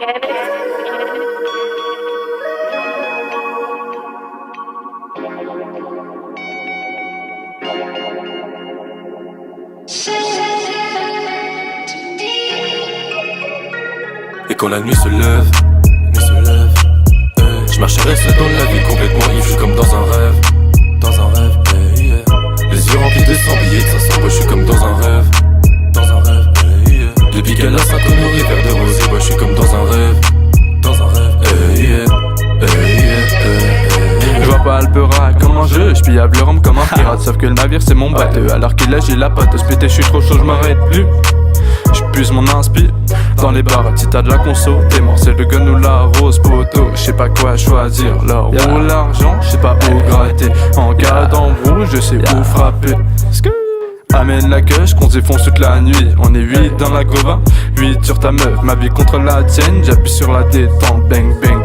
Et quand la nuit se lève, je marcherai seul dans la ville complètement ivre, je suis comme dans un rêve, yeah. Les yeux remplis de 100 billets de 500, moi je suis comme dans un rêve, yeah. Depuis qu'elle a 5 honorés, verre de rosé, moi je suis comme dans un rêve, yeah. Je vois pas Alpera comme un jeu, j'pillable le rhum comme un pirate. Sauf que le navire c'est mon bateau. Alors qu'il a j'ai la pote, se péter, j'suis trop chaud, j'm'arrête plus. J'puise mon inspi dans les bars, si t'as de la conso, t'es mort, c'est le gun ou la rose poteau. J'sais pas quoi choisir, l'or ou l'argent, j'sais pas où gratter. En cas d'embrouille, je sais où frapper. Amène la queue, qu'on se défonce toute la nuit. On est 8 dans la gova, 8 sur ta meuf, ma vie contre la tienne. J'appuie sur la détente, bang bang.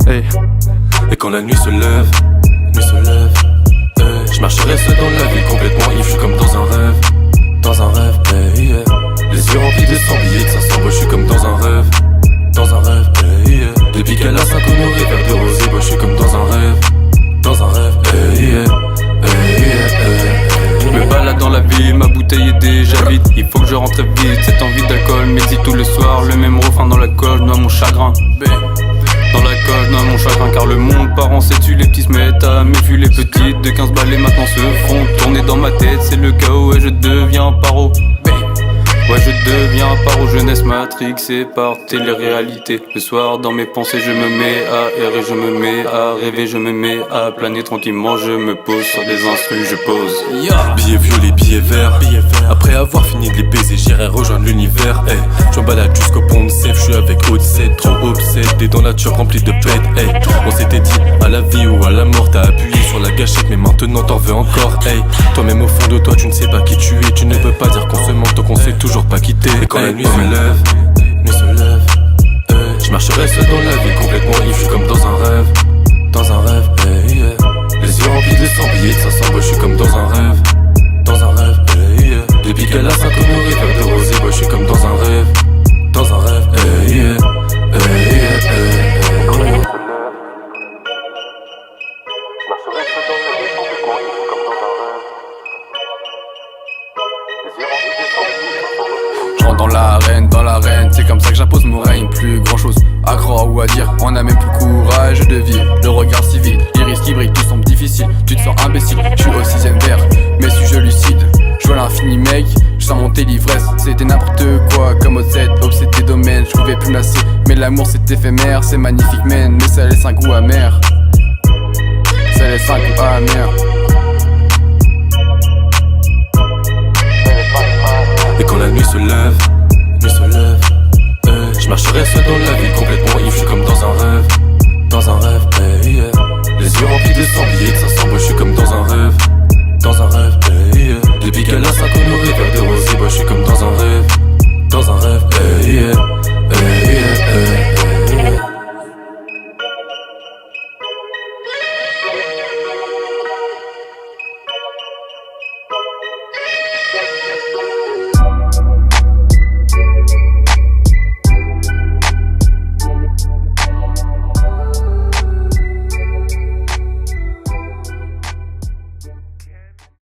Hey. Et quand la nuit se lève, je marcherai seul dans la ville complètement ivre, je suis comme dans un rêve, yeah. Les yeux remplis de 100 billets de 500, moi je suis comme dans un rêve, yeah. Depuis qu'elle a 5 honorés, verre de rosé, moi je suis comme dans un rêve, yeah. Je me balade dans la ville, ma bouteille est déjà vide. Il faut que je rentre vite, cette envie d'alcool médite tout le soir. Le même refrain dans la colle, noie mon chagrin. Dans la colle, noie mon chagrin, car le monde part en sais-tu. Les petits se mettent à méfier, les petites de 15 balais maintenant se font tourner dans ma tête. C'est le chaos et je deviens paro. Ouais, je deviens paro, jeunesse matrixée par télé-réalité. Le soir dans mes pensées je me mets à errer, je me mets à rêver, je me mets à planer tranquillement. Je me pose sur des instrus, je pose Billets violets, billets verts. Après avoir fini de les baiser, j'irai rejoindre l'univers, hey. Je me balade jusqu'au pont de Sèvres, je suis avec Haute-Sète, trop obsédé dans la nature remplie de pètes, hey. On s'était dit à la vie ou à la mort, t'as appuyé sur la gâchette mais maintenant t'en veux encore, hey. Toi-même au fond de toi tu ne sais pas qui tu es, tu ne peux pas dire qu'on se ment tant qu'on sait toujours pas quitter. Et quand la nuit se lève, je marcherai seul dans la ville complètement ivre, je suis comme dans un rêve, yeah. Les yeux remplis de 100 billets de 500, moi je suis comme dans un rêve, yeah. Depuis qu'elle a 5 honorés, verre de rosé, moi je suis comme dans un rêve, yeah. Je marcherai seul dans la ville complètement ivre, je suis comme dans un rêve. Les yeux remplis de 100 billets de 500. Je rentre dans l'arène, c'est comme ça que j'impose mon règne. Plus grand chose à croire ou à dire, on a même plus le courage de vivre. Le regard civil, l'iris qui brille, tout semble difficile. Tu te sens imbécile, je suis au 6ème verre, mais suis-je lucide? Je vois l'infini mec, je sens monter l'ivresse. C'était n'importe quoi comme au 7, obsédé domaine. Je pouvais plus me lasser, mais l'amour c'est éphémère. C'est magnifique man, mais ça laisse un goût amer. Ça laisse un goût amer. Et quand la nuit se lève, je marcherai seul dans la ville complètement